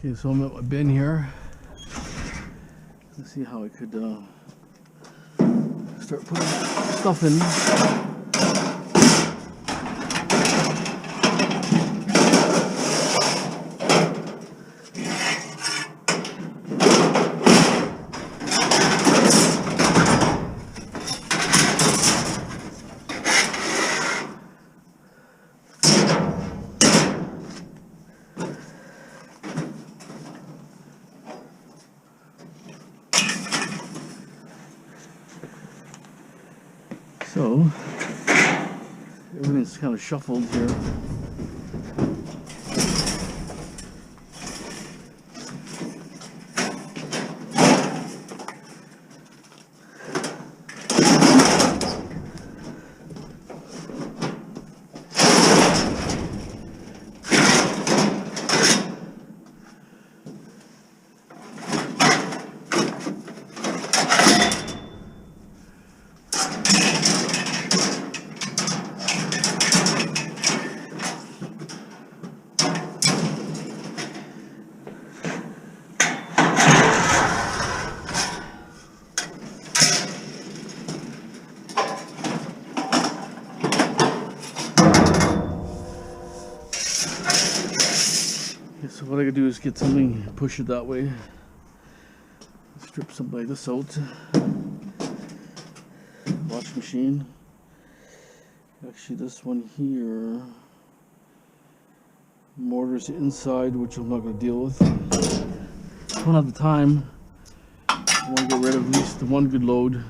Okay, so I'm at my bin here. Let's see how I could start putting stuff in. So, everything's kind of shuffled here. So what I could do is get something, push it that way, strip something like this out, wash machine. Actually this one here, mortar's inside, which I'm not going to deal with. I don't have the time. I want to get rid of at least the one good load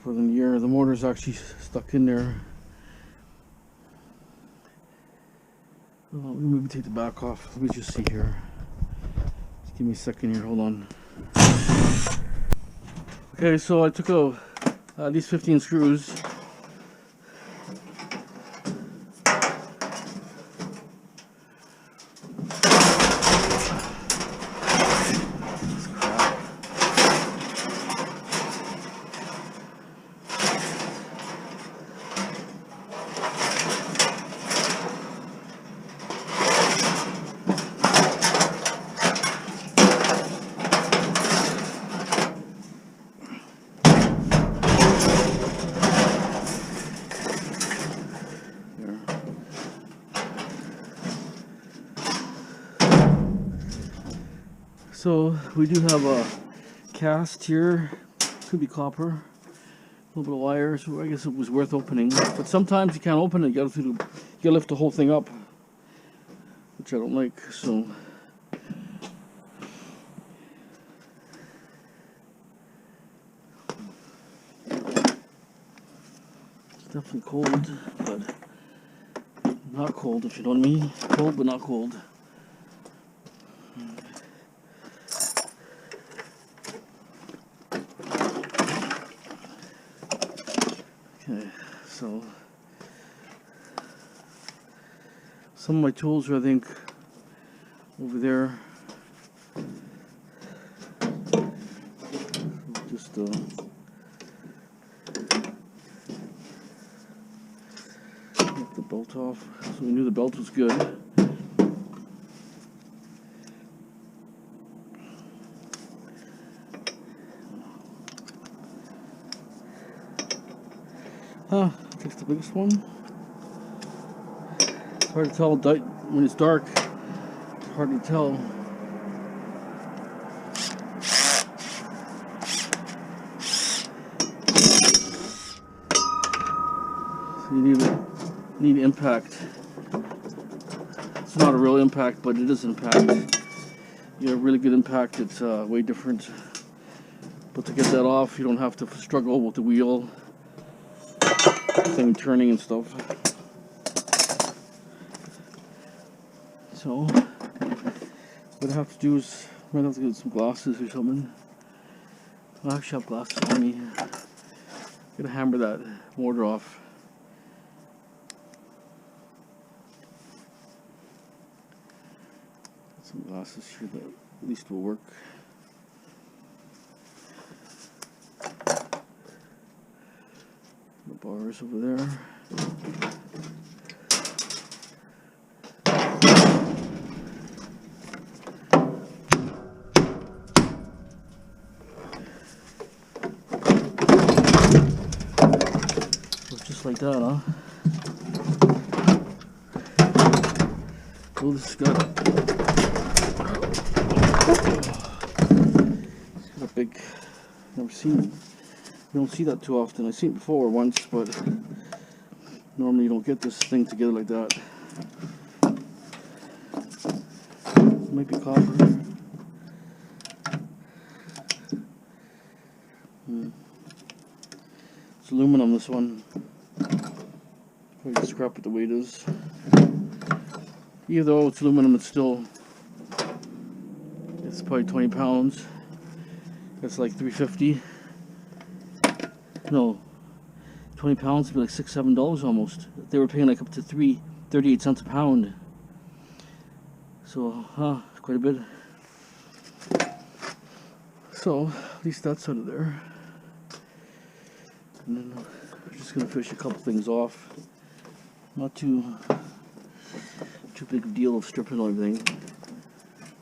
for the year. The mortar's actually stuck in there. Let me maybe take the back off. Let me just see here. Just give me a second here. Hold on. Okay, so I took out at least 15 screws. So we do have a cast here, could be copper, a little bit of wire, so I guess it was worth opening. But sometimes you can't open it, you gotta lift the whole thing up, which I don't like, so. It's definitely cold, but not cold, if you know what I mean. Cold, but not cold. So some of my tools are, I think, over there. Just get the belt off. So we knew the belt was good. Takes the biggest one. It's hard to tell when it's dark. It's hard to tell. So you need impact. It's not a real impact, but it is impact. You have really good impact. It's way different. But to get that off, you don't have to struggle with the wheel. Thing turning and stuff. So what I have to do is I might have to get some glasses or something. I actually have glasses on me. I'm gonna hammer that mortar off. Got some glasses here that at least will work. The bars over there. Just like that, huh? Oh, this has got a big, never seen it. You don't see that too often. I've seen it before once, but normally you don't get this thing together like that. It might be copper. It's aluminum, this one. Probably scrap it the way it is. Even though it's aluminum, it's probably 20 pounds. It's like $3.50. No, 20 pounds would be like $6-7 almost. They were paying like up to 38 cents a pound. So, quite a bit. So, at least that's out of there. And then I'm just gonna finish a couple things off. Not too big a deal of stripping everything.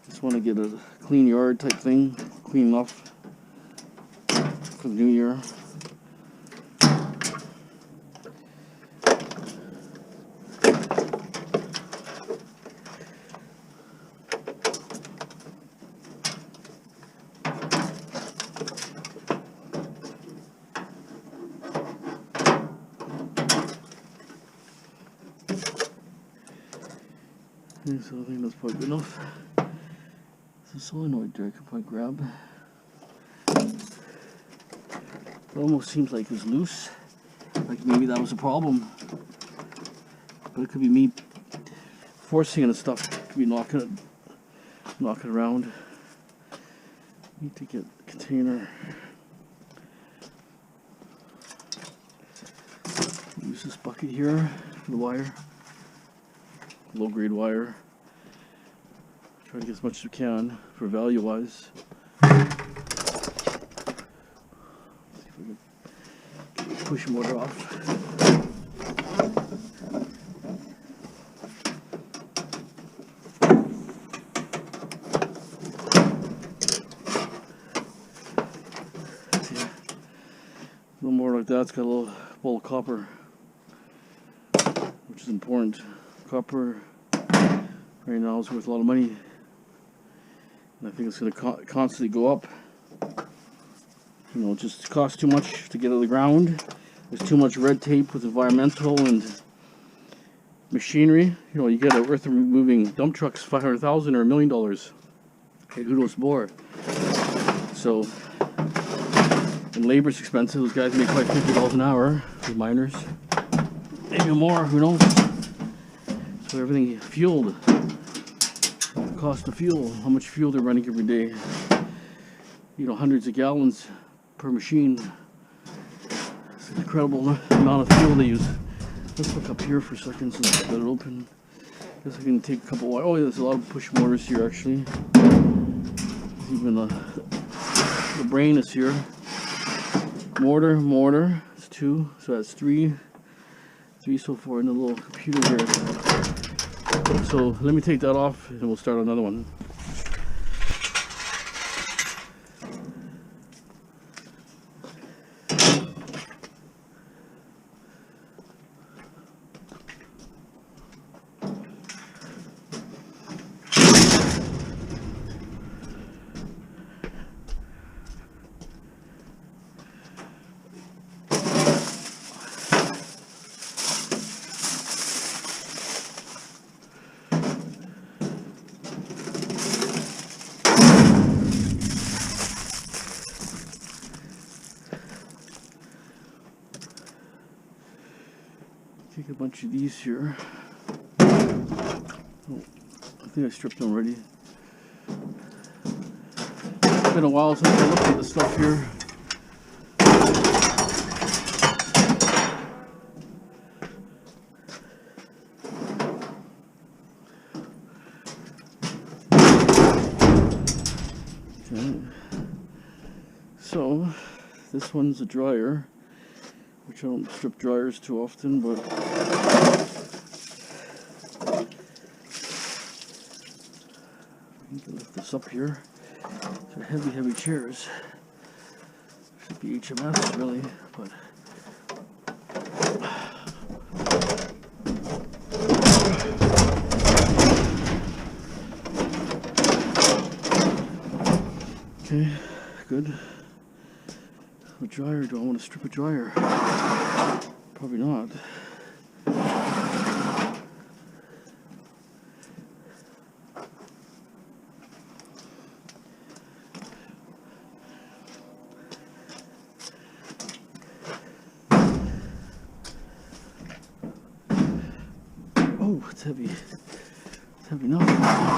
Just want to get a clean yard type thing, clean off for the new year. So I think that's probably good enough. There's a solenoid there I could probably grab. It almost seems like it's loose. Like maybe that was a problem. But it could be me forcing it and stuff. It could be knocking it around. Need to get a container. Use this bucket here for the wire. Low grade wire. Try to get as much as we can for value wise. See if we can get the push motor off. See, a little more like that. It's got a little bowl of copper, which is important. Copper right now is worth a lot of money, and I think it's going to constantly go up. You know, it just costs too much to get out of the ground. There's too much red tape with environmental and machinery. You know, you get an earth removing dump trucks $500,000 or $1 million. Okay, who knows more? So, and labor's expensive. Those guys make like $50 an hour. The miners, maybe more. Who knows? So everything fueled, the cost of fuel, how much fuel they're running every day. You know, hundreds of gallons per machine. It's an incredible amount of fuel they use. Let's look up here for a second since I've got it open. Guess I can take a couple. Oh, yeah, there's a lot of push motors here actually. There's even the brain is here. Motor. It's 2, so that's 3 so far in the little computer here. So let me take that off and we'll start another one. Take a bunch of these here. Oh, I think I stripped them already. It's been a while since I looked at the stuff here. Okay. So, this one's a dryer, which I don't strip dryers too often, but I can lift this up here. They're heavy chairs. Should be HMS really, but Okay, good. A dryer, do I want to strip a dryer? Probably not. Oh, it's heavy. It's heavy enough.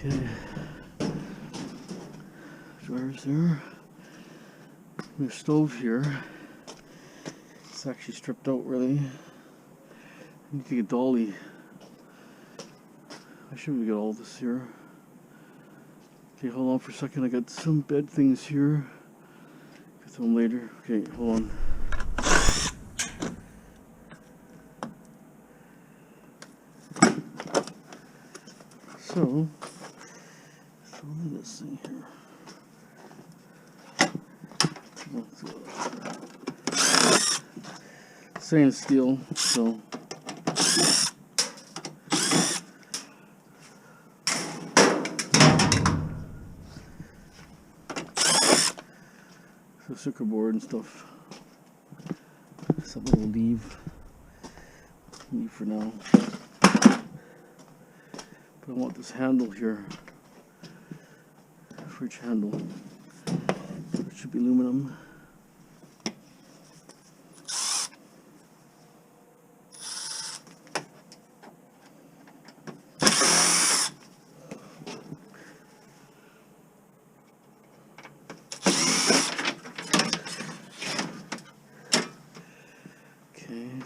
Okay. Dryer's there. The stove here. It's actually stripped out really. I need to get dolly. I should be able to get all this here. Okay, hold on for a second. I got some bed things here. Get them later. Okay, hold on. So in this thing here. Stainless steel, so circuit board and stuff. Something we'll leave for now. But I want this handle here, fridge handle. It should be aluminum.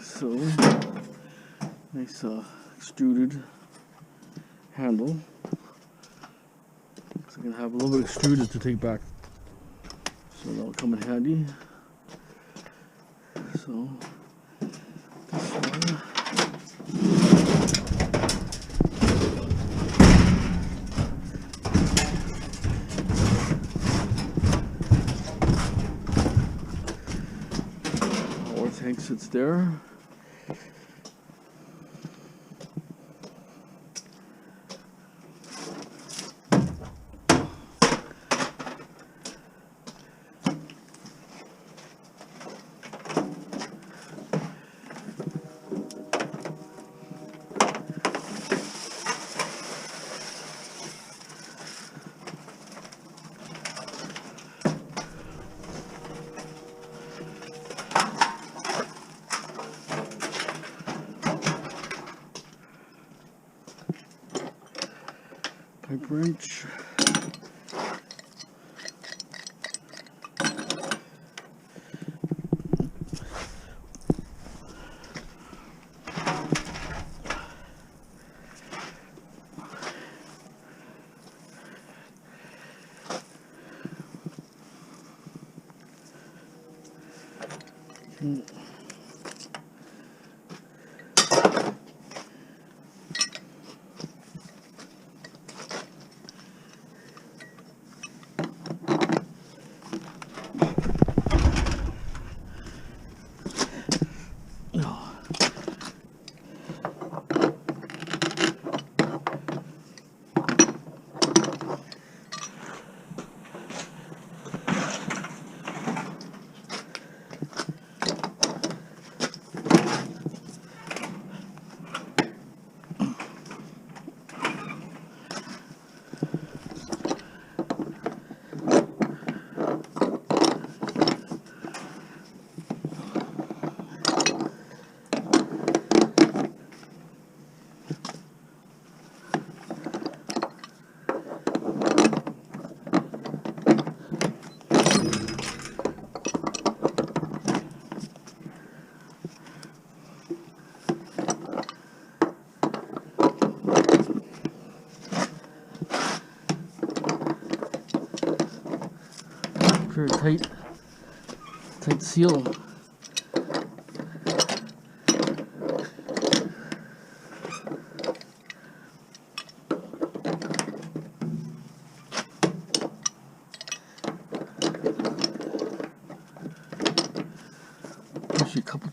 So, nice extruded handle. So I'm going to have a little bit extruded to take back. So that'll come in handy. So, this one. Our tank sits there. Pipe wrench. Very tight seal.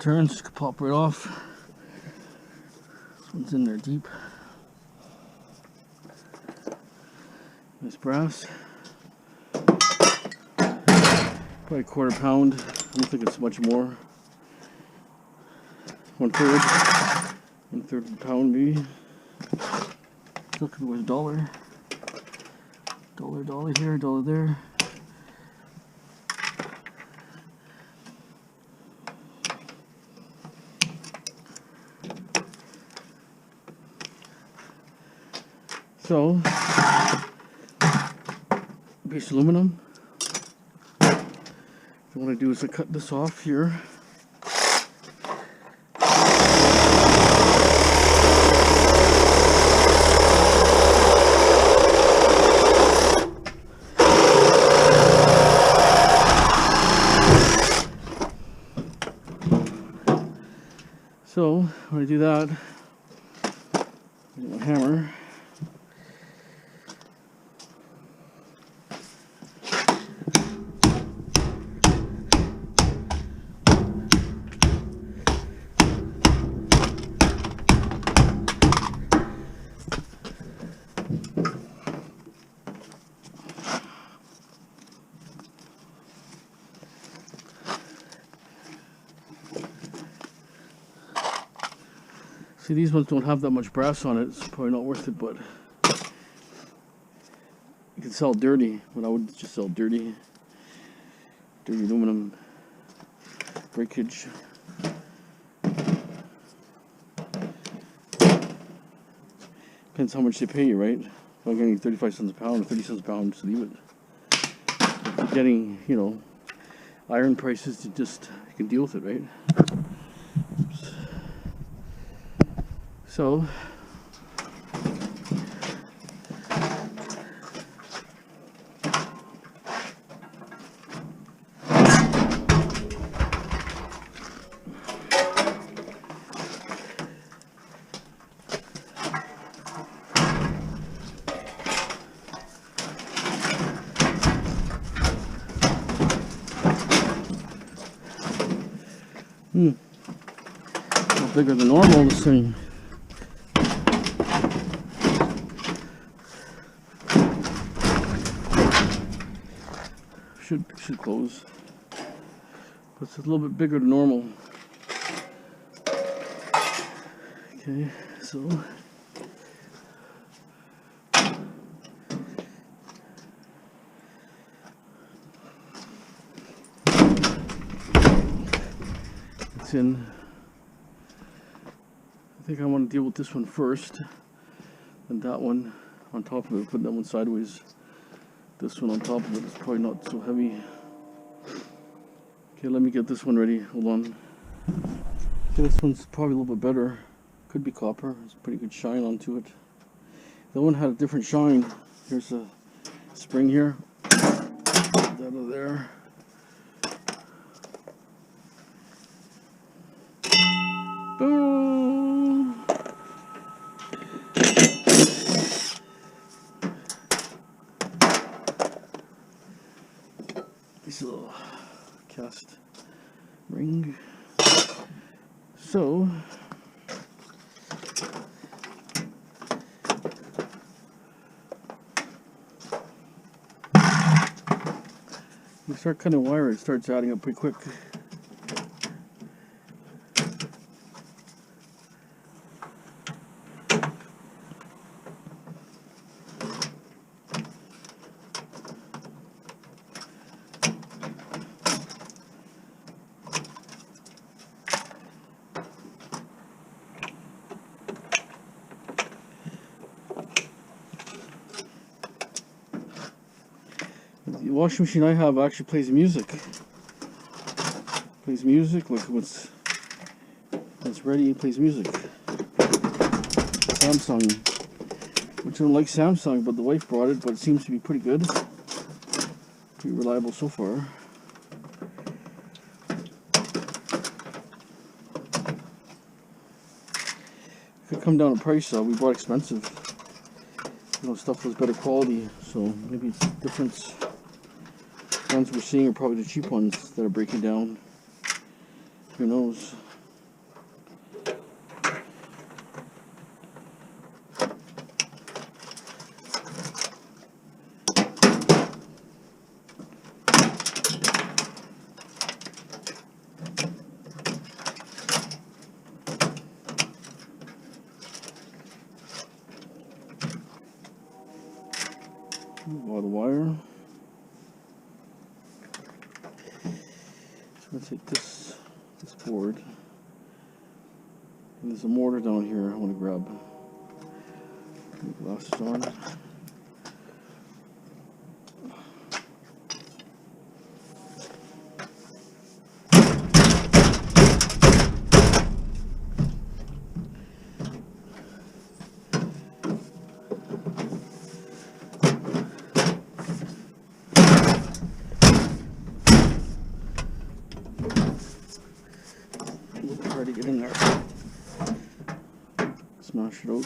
turns, could pop right off. This one's in there deep. Nice brass. Probably a quarter pound. I don't think it's much more. 1/3. 1/3 of a pound maybe. Still could be worth $1. $1 here, $1 there. So, base aluminum. What I want to do is I cut this off here. So, when I do that, I get my hammer. See, these ones don't have that much brass on it. It's probably not worth it, but you can sell dirty. But I would just sell dirty aluminum breakage. Depends how much they pay you, right? If I'm getting 35 cents a pound or 30 cents a pound, just leave it. If you're getting, you know, iron prices, you can deal with it, right? So, a little bigger than normal, this thing. Should close, but it's a little bit bigger than normal. Okay, so it's in. I think I want to deal with this one first, and that one on top of it. Put that one sideways. This one on top of it is probably not so heavy. Okay, let me get this one ready. Hold on. Okay, this one's probably a little bit better. Could be copper. There's a pretty good shine onto it. That one had a different shine. Here's a spring here. Put that over there. Boom! This little cast ring. So you start cutting wire, it starts adding up pretty quick. The washing machine I have actually plays music. Look, when it's ready, it plays music. Samsung, which I don't like Samsung, but the wife brought it, but it seems to be pretty good. Pretty reliable so far. Could come down in price. We bought expensive. You know, stuff was better quality, so maybe it's a difference. The ones we're seeing are probably the cheap ones that are breaking down. Who knows? Move all the wire. So I'm gonna take this board. And there's a mortar down here I want to grab. Glasses on. Try to get in there. Smash it out.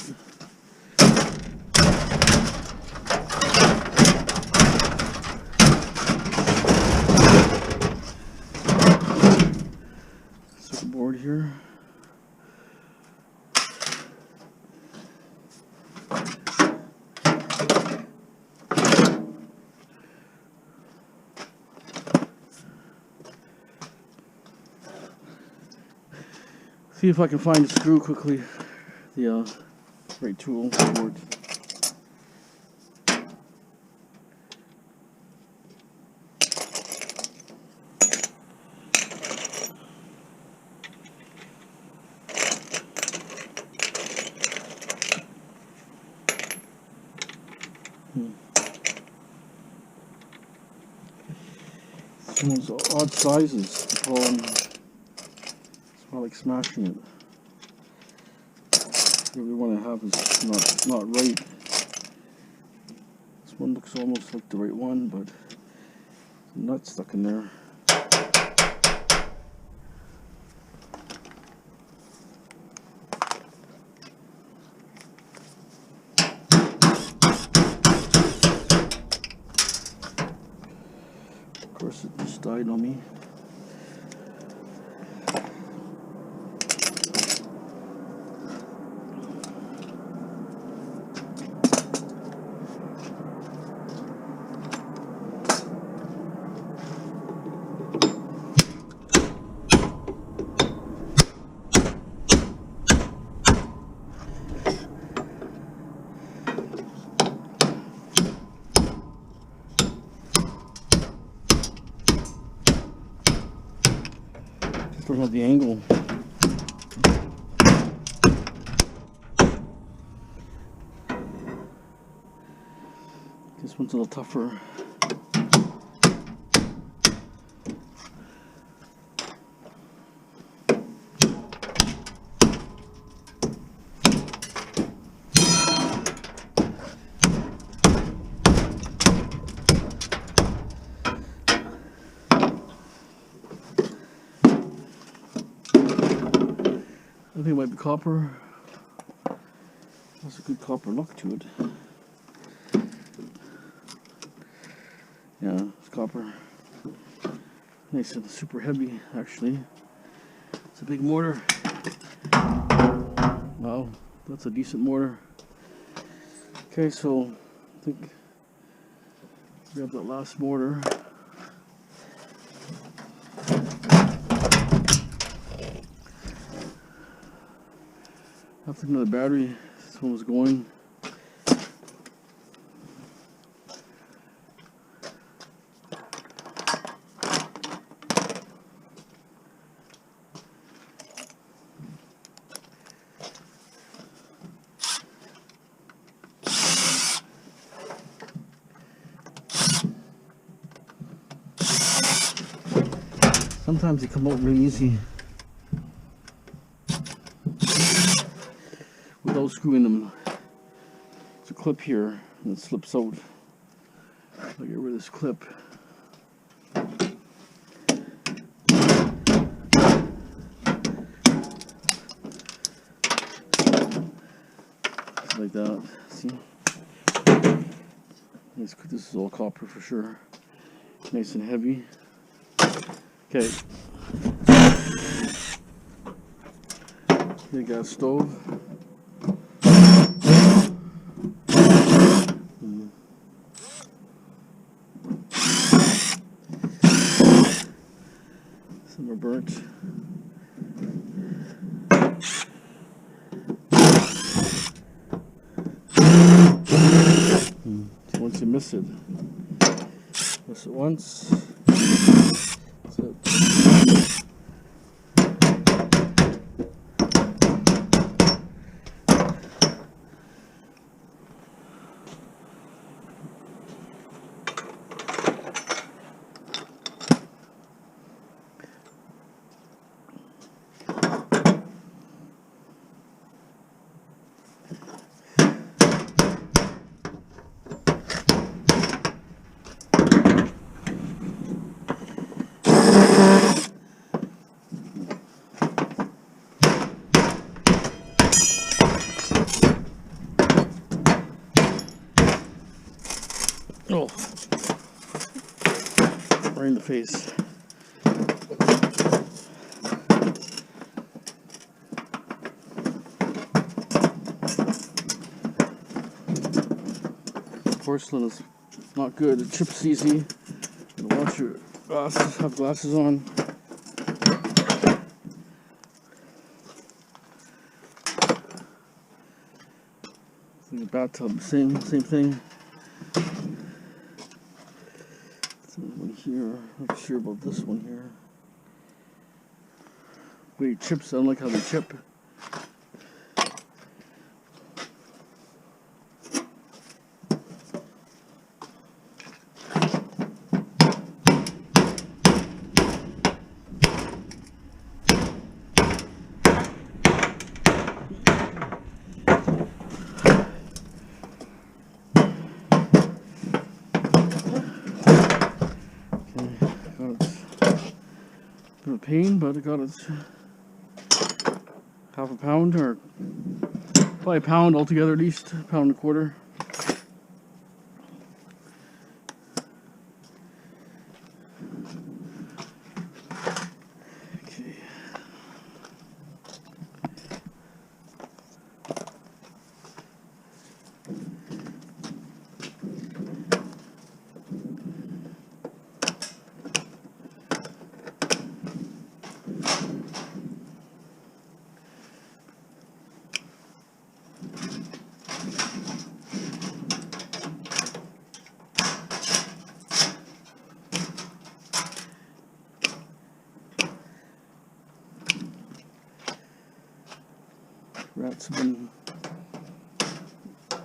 Circuit board here. See if I can find the screw quickly, the right tool for it. Some of those odd sizes. I like smashing it. What we want to have is not right. This one looks almost like the right one, but the nut's stuck in there. Of course, it just died on me. Don't have the angle. This one's a little tougher. I think it might be copper. That's a good copper look to it. Yeah, it's copper. Nice and super heavy, actually. It's a big mortar. Wow, that's a decent mortar. Okay, so I think grab that last mortar. I have to know the battery. This one was going. Sometimes they come out really easy without screwing them. There's a clip here and it slips out. I'll get rid of this clip. Just like that. See? This is all copper for sure. Nice and heavy. Okay. Here you got a stove. Some are burnt. So once you miss miss it. Miss it once. That's it. Oh, right in the face. Porcelain is not good. It chips easy. Watch your glasses. Have glasses on. The bathtub, same thing. One here. Not sure about this one here. Wait, chips. I don't like how they chip. Pain, but I got it half a pound, or probably a pound altogether, at least a pound and a quarter. Okay.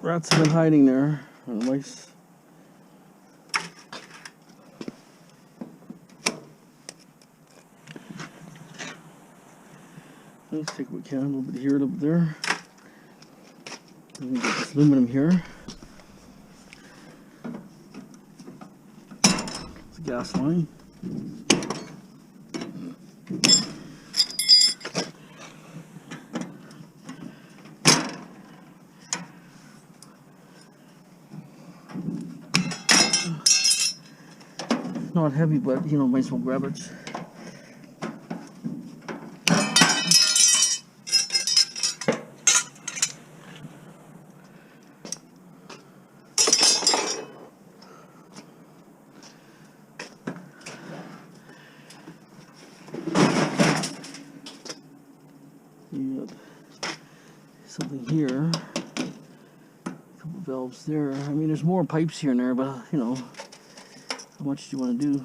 Rats have been hiding there. Mice. Let's take what we can. A little bit here, a little bit there. And get this aluminum here. It's a gas line. Not heavy, but you know, might as well grab it. Something here. A couple valves there. I mean, there's more pipes here and there, but you know. How much do you want to do?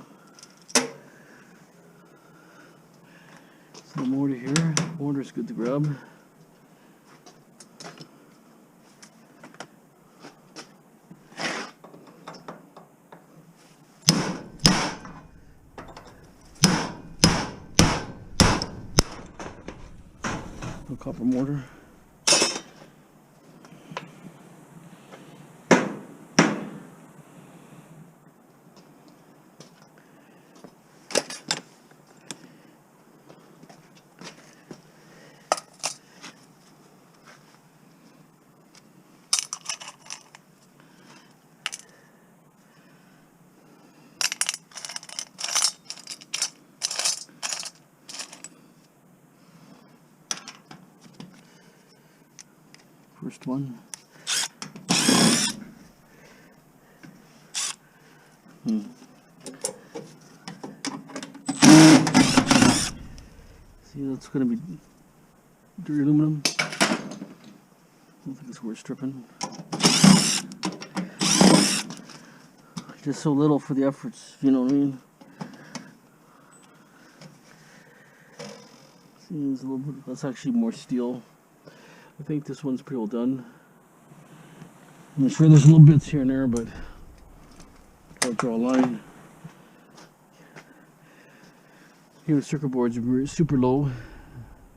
Some mortar here. Mortar is good to grab. No copper mortar. First one. See, that's going to be dirty aluminum. I don't think it's worth stripping. just so little for the efforts, you know what I mean? See, there's a little bit, that's actually more steel. I think this one's pretty well done. I'm sure there's little bits here and there, but I'll draw a line. Here the circuit boards are super low,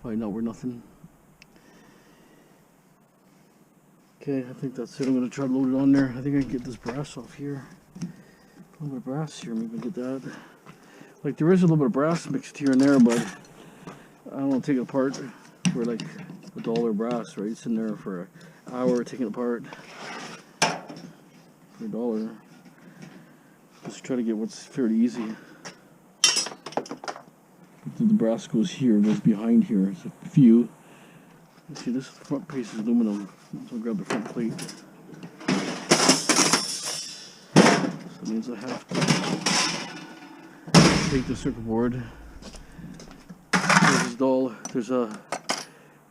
probably not worth nothing. Okay, I think that's it. I'm going to try to load it on there. I think I can get this brass off here. A little bit of brass here, maybe get that. Like there is a little bit of brass mixed here and there, but I don't want to take it apart for like $1 brass, right? It's in there for an hour taking it apart for $1. Just try to get what's fairly easy. The brass goes here, goes behind here. There's a few. You see, this front piece is aluminum. So I'll grab the front plate. So it means I have to take the circuit board. There's a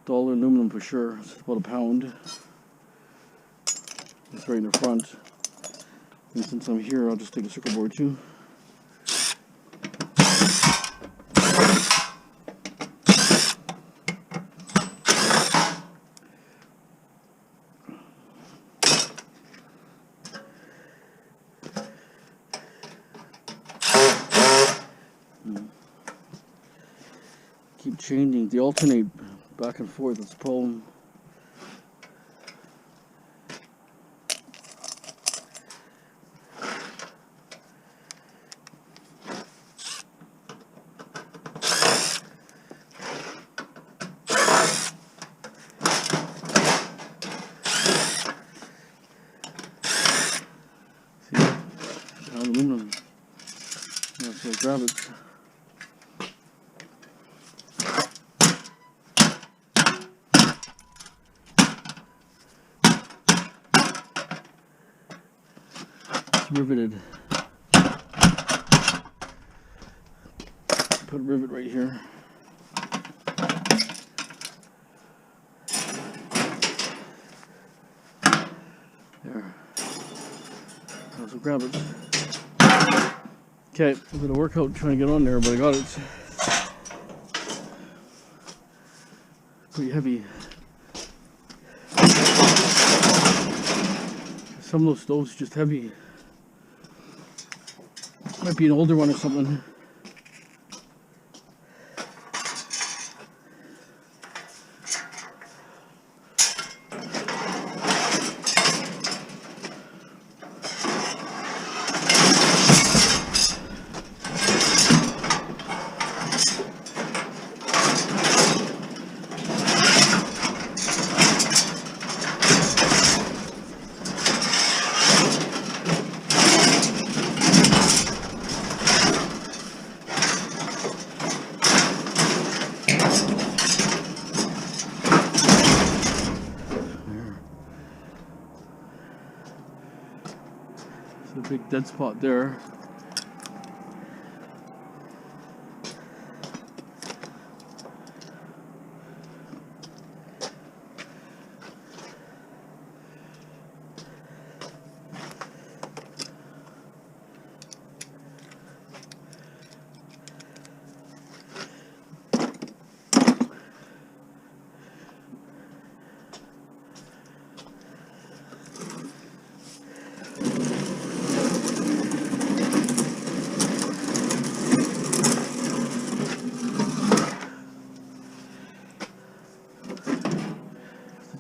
dull aluminum for sure. It's about a pound. It's right in the front. And since I'm here, I'll just take a circuit board too. Keep changing. They alternate back and forth. That's the problem. See, aluminum. So grab it. Riveted. Put a rivet right here. There. So grab it. Okay, I'm gonna work out trying to get on there, but I got it. Pretty heavy. Some of those stoves are just heavy. Might be an older one or something. There's a big dead spot there.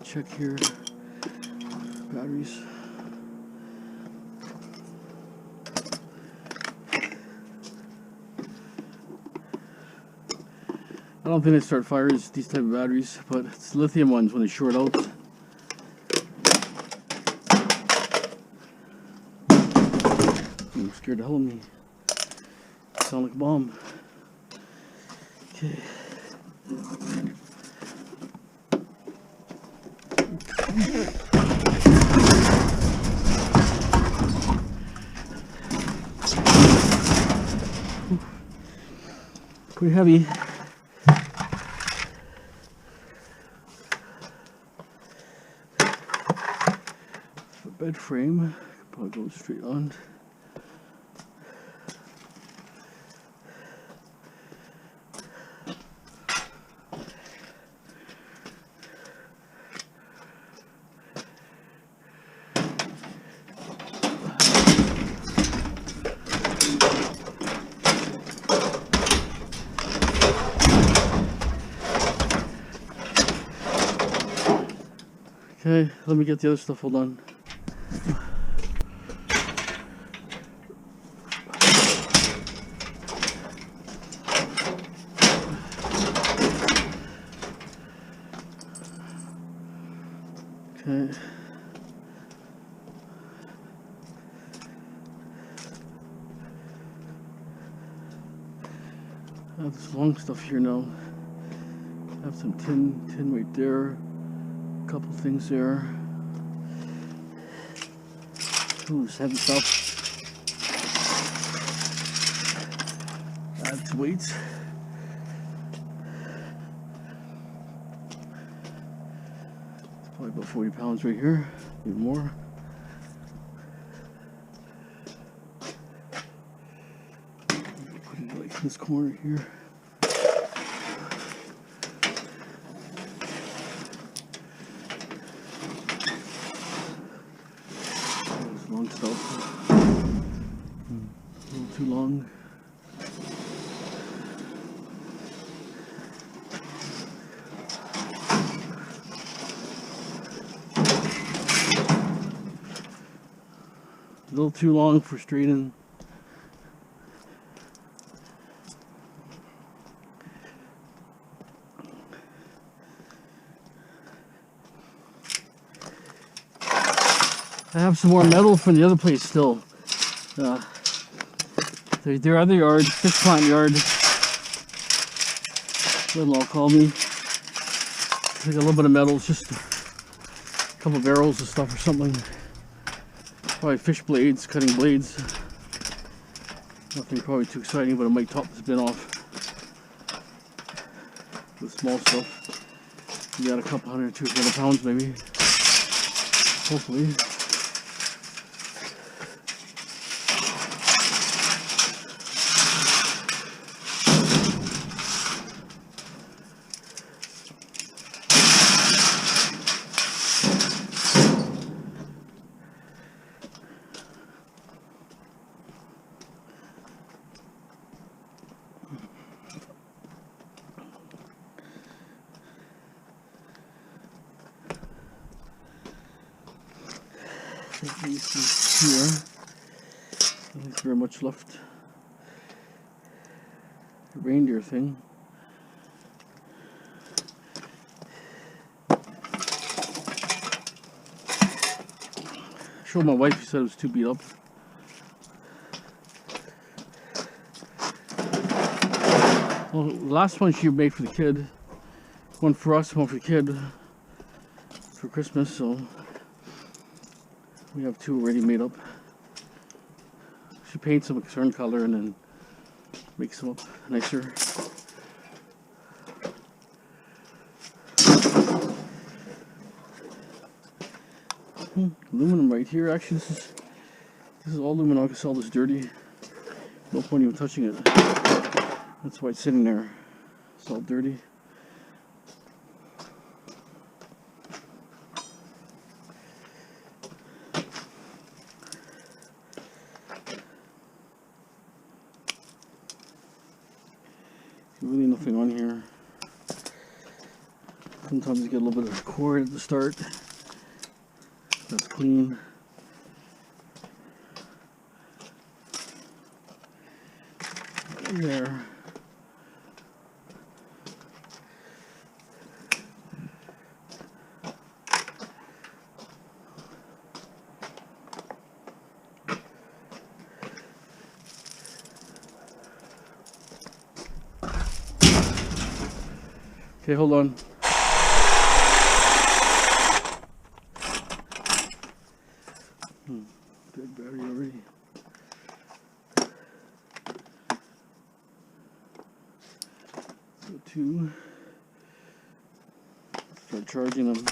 Check here, batteries. I don't think they start fires, these type of batteries, but it's lithium ones when they short out. Scared the hell of me. Sound like a bomb. Okay. Pretty heavy. Bed frame, probably go straight on. Okay, let me get the other stuff all done. Okay. I have this long stuff here now. I have some tin right there. A couple things there. Ooh, this heavy stuff. Add to weight. It's probably about 40 pounds right here, maybe more. Put it like in this corner here. Long stuff. A little too long. A little too long for straight in. I have some more metal from the other place still. Their other yard, fish plant yard. I'll call me. Take a little bit of metal, it's just a couple of barrels of stuff or something. Probably fish blades, cutting blades. Nothing probably too exciting, but I might top this bin off with small stuff. You got a couple 100, 200 pounds maybe. Hopefully. Here, not very much left. The reindeer thing. I showed my wife, she said it was too beat up. Well, the last one she made for the kid, one for us, one for the kid for Christmas, so we have two already made up. She paints them a certain color and then makes them up nicer. Aluminum right here. Actually, this is all aluminum. I can sell this dirty. No point even touching it. That's why it's sitting there. It's all dirty. Really nothing on here. Sometimes you get a little bit of cord at the start. That's clean. There. Okay, hold on. Dead battery already. So two. Start charging them.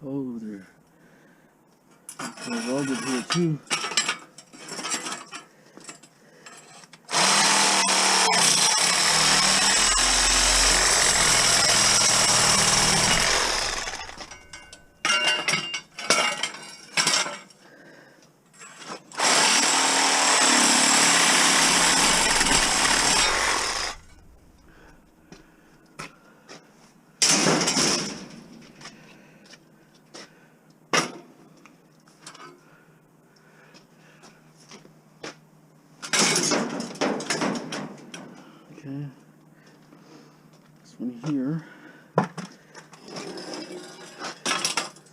Oh, they're welded here too.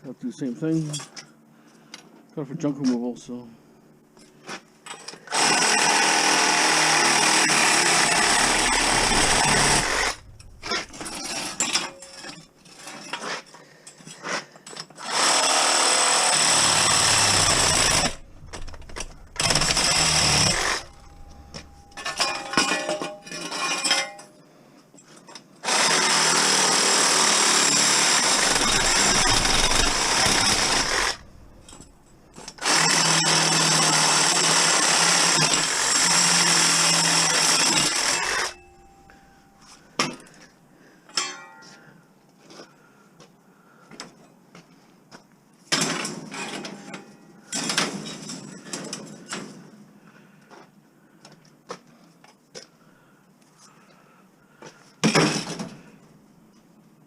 have to do the same thing. Got it for junk removal, so.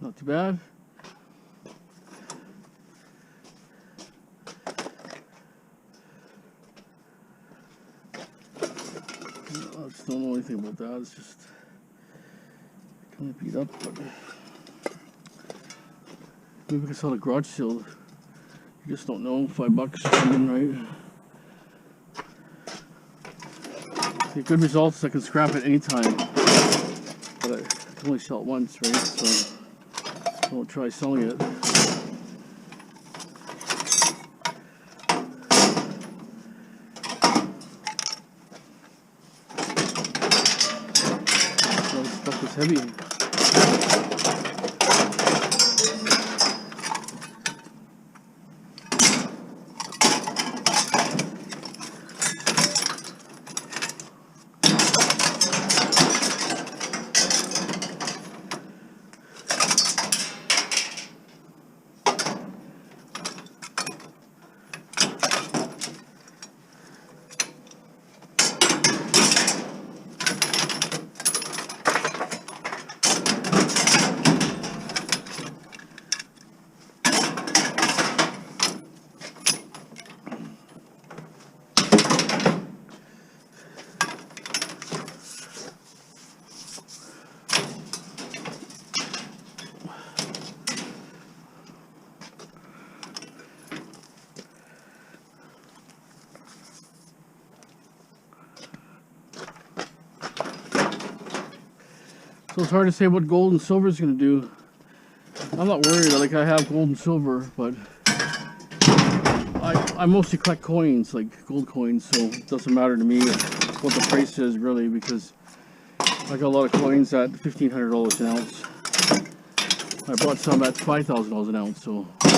Not too bad. I just don't know anything about that. It's just kind of beat up. But maybe we can sell a garage sale. You just don't know. $5 or something, right? See, good results. I can scrap it anytime, but I can only sell it once, right? So I won't try selling it. All this stuff is heavy. So it's hard to say what gold and silver is going to do. I'm not worried. Like, I have gold and silver, but I mostly collect coins, like gold coins, so it doesn't matter to me what the price is really, because I got a lot of coins at $1,500 an ounce. I bought some at $5,000 an ounce, so it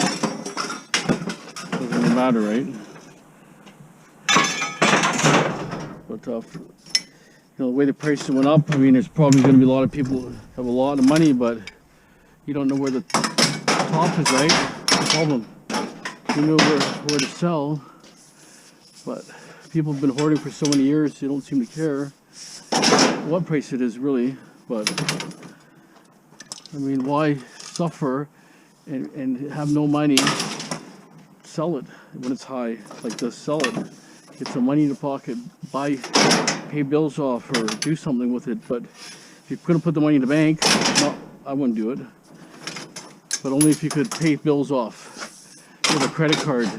doesn't really matter, right? But you know, the way the price went up, I mean, there's probably going to be a lot of people who have a lot of money, but you don't know where the top is, right? That's the problem. You know where to sell, but people have been hoarding for so many years, they don't seem to care what price it is really. But I mean, why suffer and have no money? Sell it when it's high like this. Sell it, get some money in your pocket, pay bills off, or do something with it. But if you couldn't put the money in the bank, no, I wouldn't do it. But only if you could pay bills off with a credit card.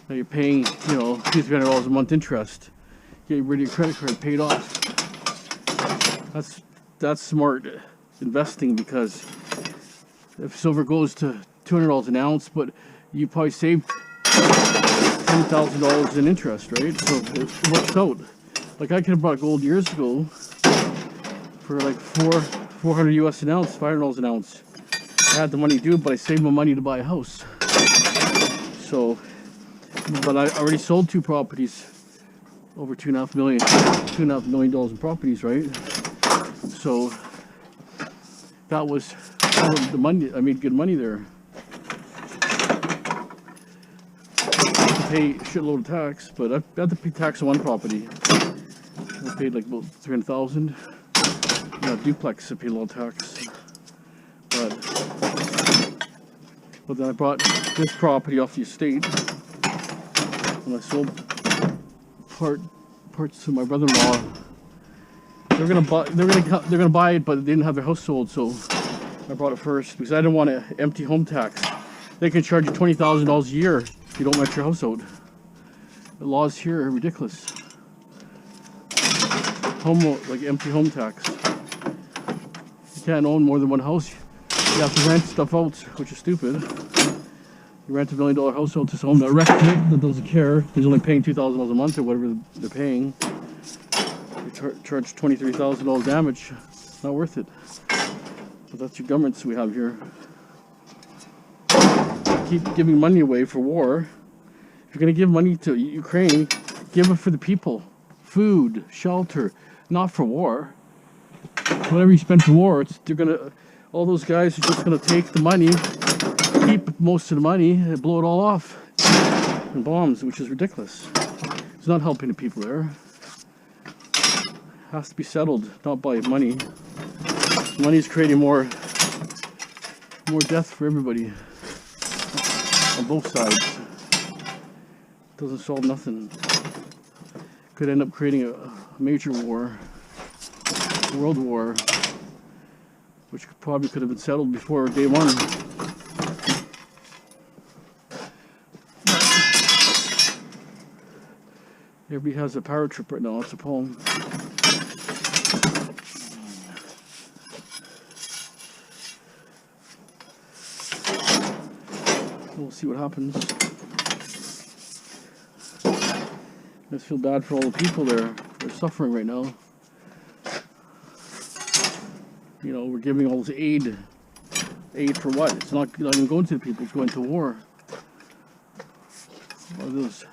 Now you're paying, you know, $200-300 a month interest. Get rid of your credit card paid off. That's smart investing, because if silver goes to $200 an ounce, but you probably saved $10,000 in interest, right? So it works out. Like, I could have bought gold years ago for like $400 US an ounce, $500 an ounce. I had the money to do it, but I saved my money to buy a house. So, but I already sold 2 properties, over $2.5 million in properties, right? So that was the money. I made good money there. I had to pay a shitload of tax, but I had to pay tax on one property. I paid like about $300,000. Not duplex, I paid a lot of tax. But then I bought this property off the estate, and I sold parts to my brother-in-law. They're gonna buy it, but they didn't have their house sold, so I bought it first because I didn't want an empty home tax. they can charge you $20,000 a year if you don't rent your house out. The laws here are ridiculous. Like empty home tax. You can't own more than one house. You have to rent stuff out, which is stupid. You rent $1 million house out to someone that doesn't care. He's only paying $2,000 a month or whatever they're paying. You charge $23,000 damage. Not worth it. But that's your governments we have here. Keep giving money away for war. If you're going to give money to Ukraine, give it for the people. Food, shelter, not for war. Whatever you spend for war, all those guys are just going to take the money, keep most of the money, and blow it all off in bombs, which is ridiculous. It's not helping the people there. It has to be settled, not by money. Money is creating more death for everybody on both sides. It doesn't solve nothing. Could end up creating a major war, a world war, which probably could have been settled before day one. Everybody has a power trip right now. That's a poem. We'll see what happens. I just feel bad for all the people there. They're suffering right now. You know, we're giving all this aid. Aid for what? It's not even going to the people. It's going to war. What are those?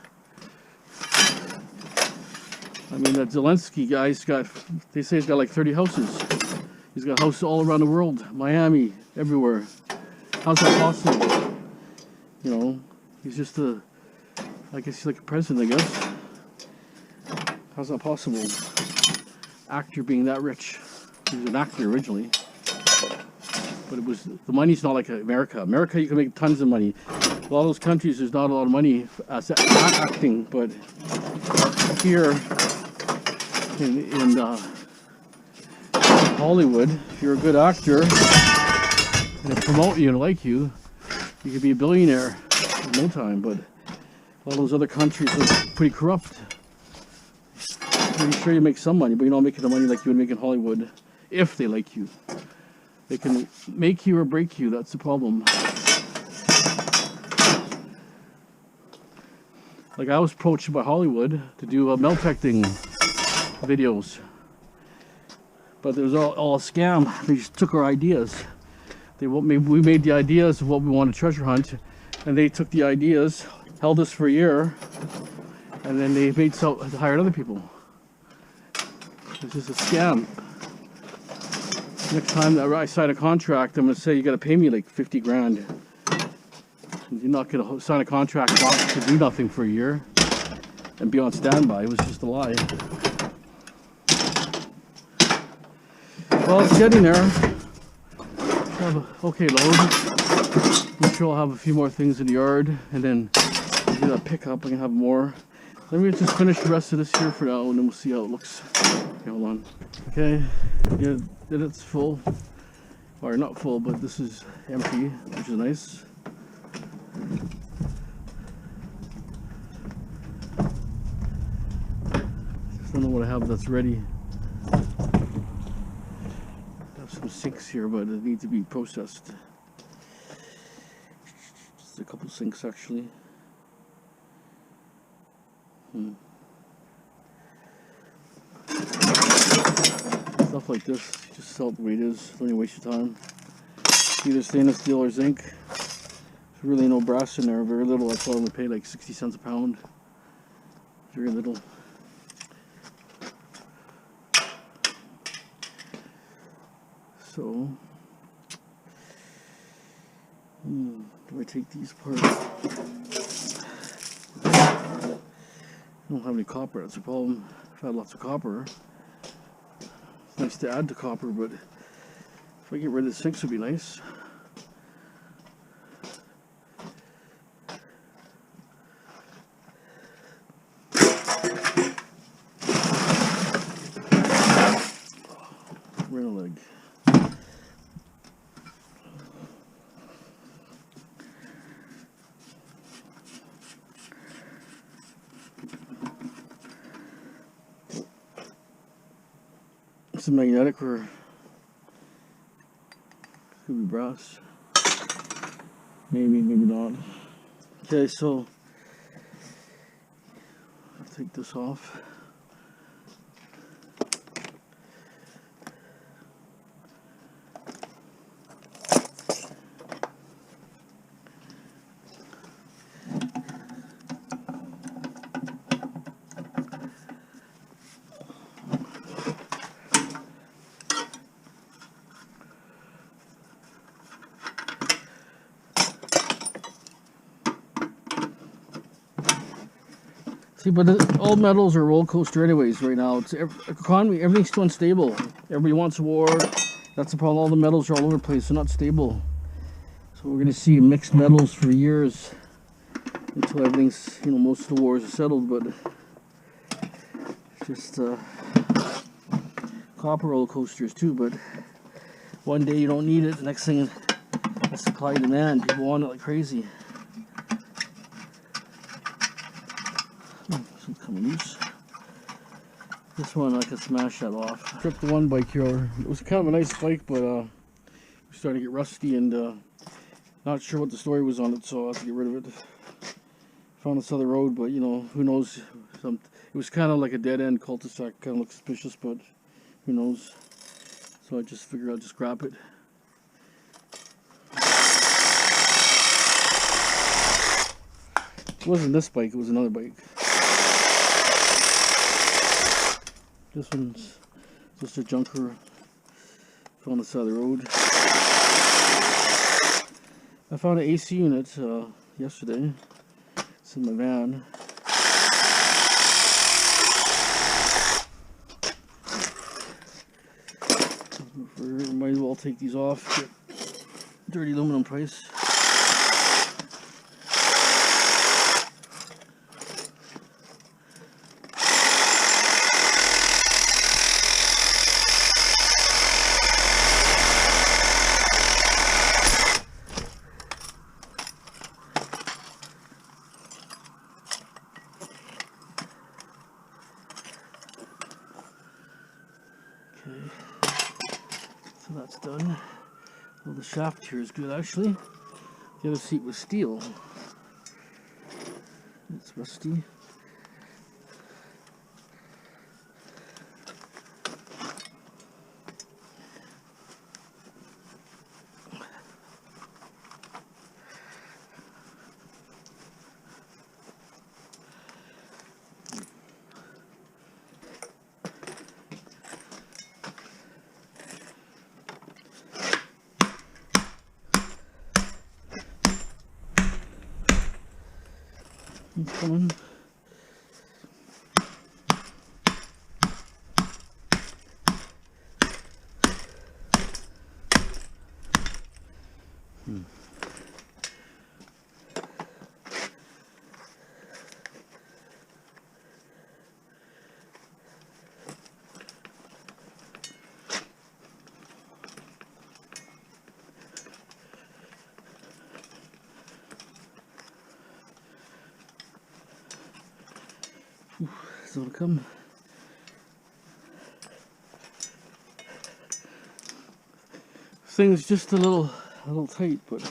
I mean, that Zelensky guy's got, they say he's got like 30 houses. He's got houses all around the world. Miami, everywhere. How's that possible? You know, he's just I guess he's like a president, I guess. How's that possible? Actor being that rich. He was an actor originally. But the money's not like America. America, you can make tons of money. A lot of those countries, there's not a lot of money as acting, but here in Hollywood, if you're a good actor and they promote you and like you, you could be a billionaire in no time. But all those other countries are pretty corrupt. I'm sure you make some money, but you're not making the money like you would make in Hollywood if they like you. They can make you or break you. That's the problem. Like, I was approached by Hollywood to do meltecting videos, but it was all a scam. They just took our ideas. We made the ideas of what we wanted to treasure hunt, and they took the ideas, held us for a year, and then they hired other people. It's just a scam. Next time that I sign a contract, I'm going to say you got to pay me like 50 grand. You're not going to sign a contract to do nothing for a year and be on standby. It was just a lie. Well, it's getting there. Have a okay load. I'm sure I'll have a few more things in the yard, and then do that pickup. I can have more. Let me just finish the rest of this here for now, and then we'll see how it looks. Okay, hold on. Okay, yeah, it's full. Or not full, but this is empty, which is nice. Just don't know what I have that's ready. I have some sinks here, but they need to be processed. Just a couple sinks actually. Stuff like this, just sell it the way it is. Don't even waste your time. Either stainless steel or zinc. There's really no brass in there, very little. I thought I would pay like 60 cents a pound. Very little. So, do I take these apart? I don't have any copper, that's a problem. I've had lots of copper. It's nice to add to copper, but if I get rid of the sinks, it would be nice. Rental leg. a magnetic or could be brass. Maybe, maybe not. Okay, so I'll take this off. See, but all metals are roller coaster anyways right now. It's economy, everything's too unstable. Everybody wants war. That's the problem. All the metals are all over the place. They're not stable. So we're going to see mixed metals for years until everything's, you know, most of the wars are settled. But it's just copper roller coasters too. But one day you don't need it. The next thing, the supply and demand. People want it like crazy. Coming loose. This one I could smash that off. Stripped the one bike here. It was kind of a nice bike, but we started to get rusty and not sure what the story was on it, so I had to get rid of it. Found this other road, but you know, who knows? It was kind of like a dead end cul-de-sac. Kind of looked suspicious, but who knows? So I just figured I'd just grab it. It wasn't this bike, it was another bike. This one's just a junker on the side of the road. I found an AC unit yesterday. It's in my van. Might as well take these off. Get dirty aluminum price. Okay, so that's done. Well, the shaft here is good actually. The other seat was steel. It's rusty. It's coming. So it'll come. Thing's just a little tight, but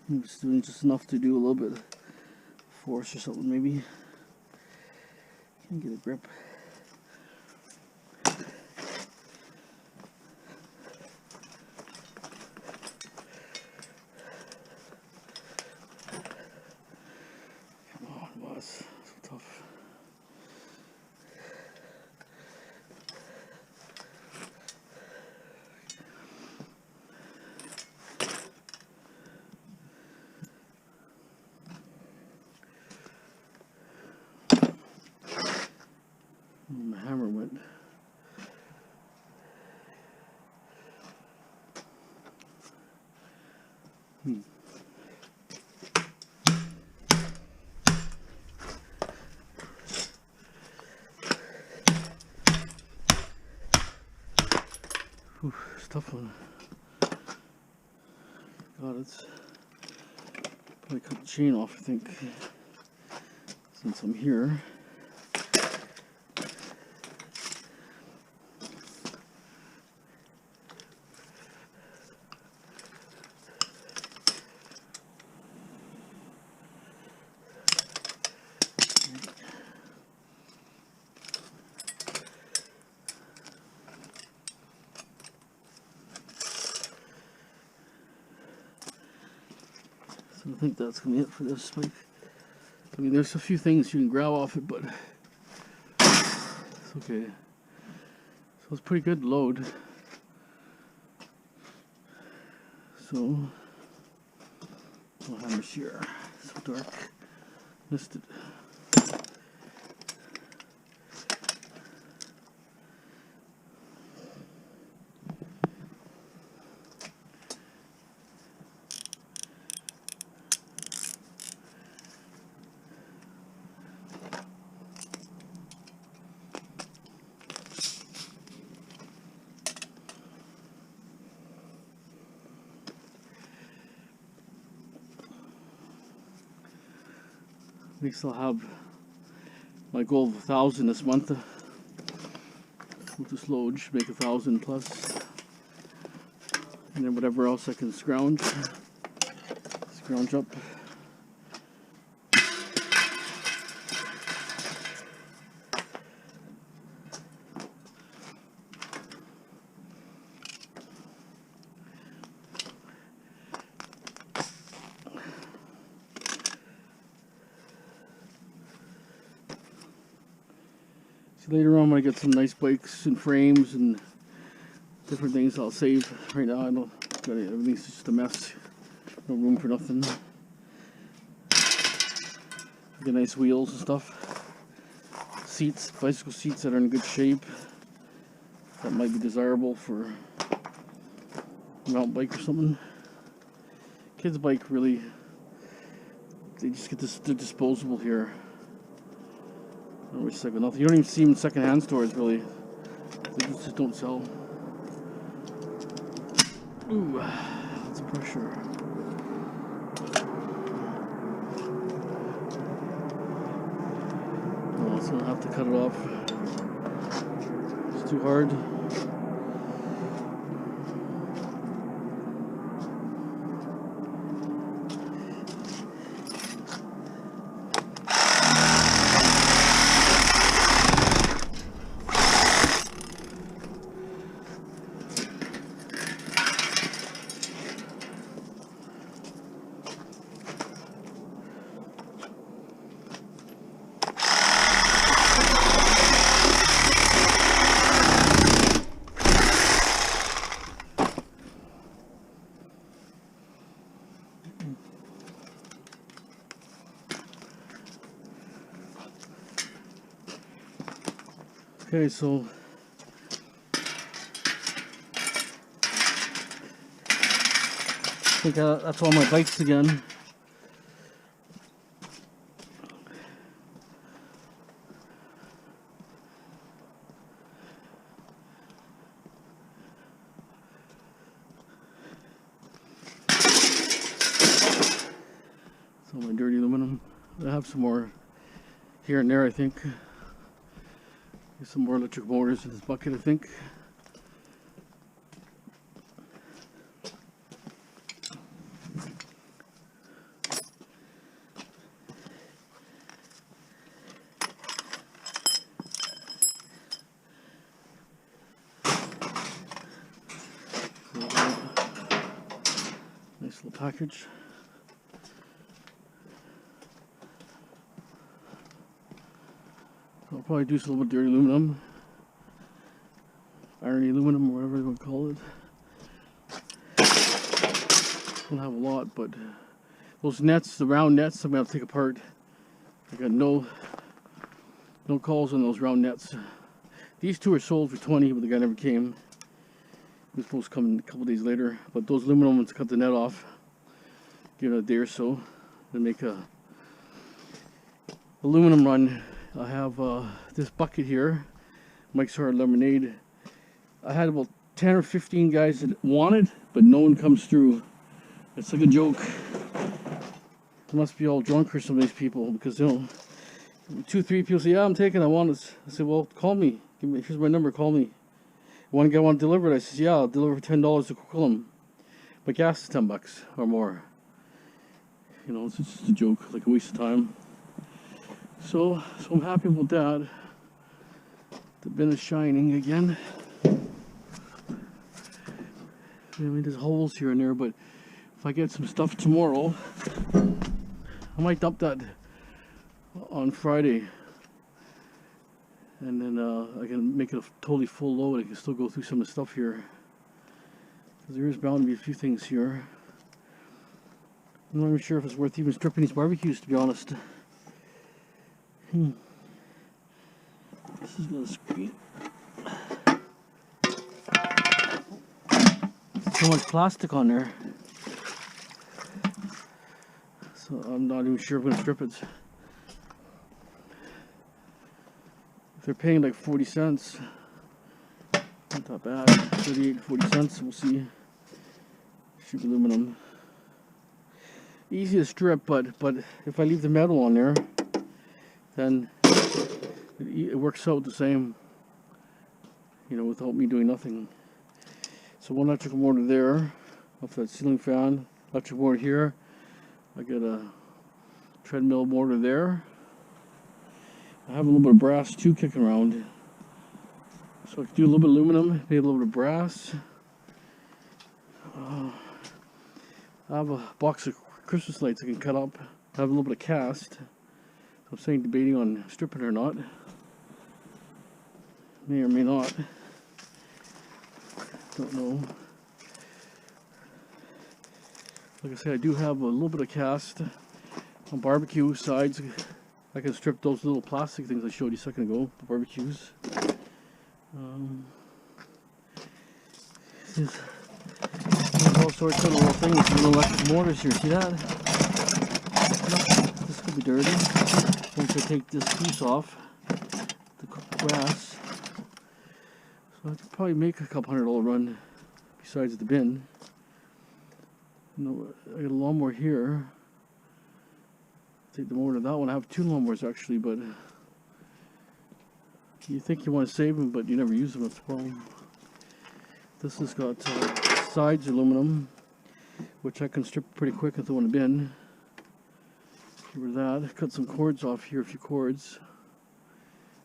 I'm just doing just enough to do a little bit of force or something maybe. Can't get a grip. Come on, boss. So tough. My hammer went. Ooh, it's a tough one. God, it's probably cut the chain off, I think, since I'm here. I think that's gonna be it for this spike. I mean, there's a few things you can grab off it, but it's okay. So it's pretty good load. So, oh, hammer's here. It's so dark. Missed it. Next I'll have my goal of 1,000 this month. With this load, should make 1,000 plus. And then whatever else I can scrounge up. So later on when I get some nice bikes and frames and different things I'll save. Right now I don't got it, everything's just a mess. No room for nothing. Get nice wheels and stuff. Seats, bicycle seats that are in good shape. That might be desirable for a mountain bike or something. Kids' bike really, they just get this, they're disposable here. Recycle nothing. You don't even see them in second-hand stores really. They just don't sell. Ooh, that's pressure. Oh, so I'll have to cut it off. It's too hard. Okay, so I think that's all my bikes again. So my dirty aluminum. I have some more here and there, I think. There's some more electric motors in this bucket, I think. Nice little package. I'll probably do some little dirty aluminum, irony aluminum, or whatever you want to call it. Don't have a lot, but those nets, the round nets, I'm gonna have to take apart. I got no calls on those round nets. These two are sold for 20, but the guy never came. He was supposed to come in a couple days later. But those aluminum ones, cut the net off, give it a day or so, and make a aluminum run. I have this bucket here, Mike's Hard Lemonade. I had about 10 or 15 guys that wanted, but no one comes through. It's like a joke. They must be all drunk or some of these people, because you know, 2-3 people say, yeah, I'm taking, I want it. I said, well, call me. Here's my number, call me. One guy wanted to deliver it. I said, yeah, I'll deliver for $10 to Coquitlam. But gas is $10 or more. You know, it's just a joke, like a waste of time. So I'm happy about that. The bin is shining again. I mean, there's holes here and there, but if I get some stuff tomorrow, I might dump that on Friday, and then I can make it a totally full load. I can still go through some of the stuff here, because there is bound to be a few things here. I'm not even sure if it's worth even stripping these barbecues, to be honest. This is gonna squeeze. So much plastic on there, so I'm not even sure if I'm gonna strip it. If they're paying like 40 cents, not that bad. 38, 40 cents. We'll see. Cheap aluminum. Easy to strip, but if I leave the metal on there, then it works out the same, you know, without me doing nothing. So one electrical motor there, off that ceiling fan. Electrical motor here. I got a treadmill motor there. I have a little bit of brass too kicking around. So I can do a little bit of aluminum, maybe a little bit of brass. I have a box of Christmas lights I can cut up. I have a little bit of cast. I'm saying debating on stripping it or not. May or may not. Don't know. Like I said, I do have a little bit of cast on barbecue sides. I can strip those little plastic things I showed you a second ago, the barbecues. There's all sorts of little things, little electric motors here. See that? This could be dirty. Once I take this piece off, the grass. So I could probably make a couple $100 run besides the bin. No, I got a lawnmower here. Take the motor to that one. I have two lawnmowers actually, but you think you want to save them, but you never use them. That's the problem. This has got sides aluminum, which I can strip pretty quick and throw in a bin. Get rid of that. Cut some cords off here, a few cords,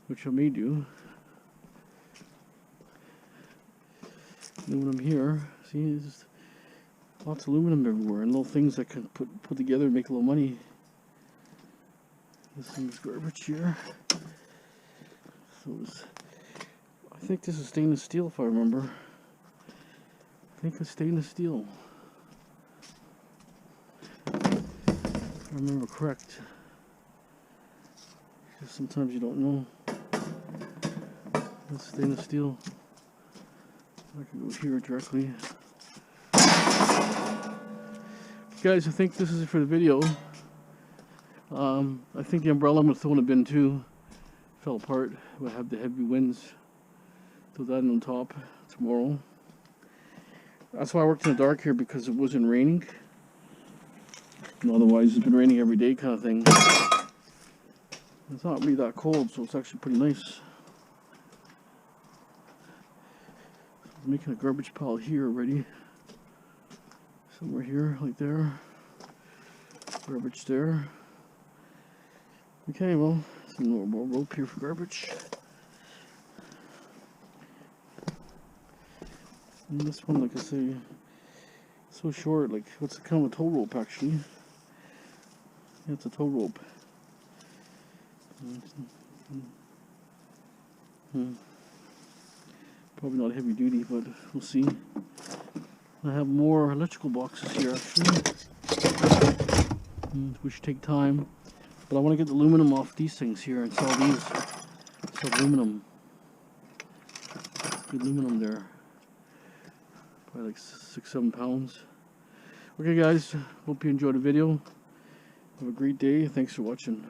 which I may do. Aluminum here. See, there's just lots of aluminum everywhere, and little things I can put together and make a little money. This thing's garbage here. So I think this is stainless steel, if I remember. I think it's stainless steel, if I remember correct. Because sometimes you don't know. That's stainless steel. I can go here directly. Guys, I think this is it for the video. I think the umbrella I'm going to throw in a bin too. Fell apart. We'll have the heavy winds. Throw that in on top tomorrow. That's why I worked in the dark here, because it wasn't raining. And otherwise it's been raining every day kind of thing. It's not really that cold, so it's actually pretty nice. I'm making a garbage pile here already. Somewhere here, like there. Garbage there. Okay, well, some more rope here for garbage. And this one, like I say, so short, like, what's kind of a tow rope actually? Yeah, it's a tow rope. Probably not heavy duty, but we'll see. I have more electrical boxes here actually, which take time. But I want to get the aluminum off these things here and sell these. Sell aluminum. Good aluminum there. Probably like 6-7 pounds. Okay guys, hope you enjoyed the video. Have a great day. Thanks for watching.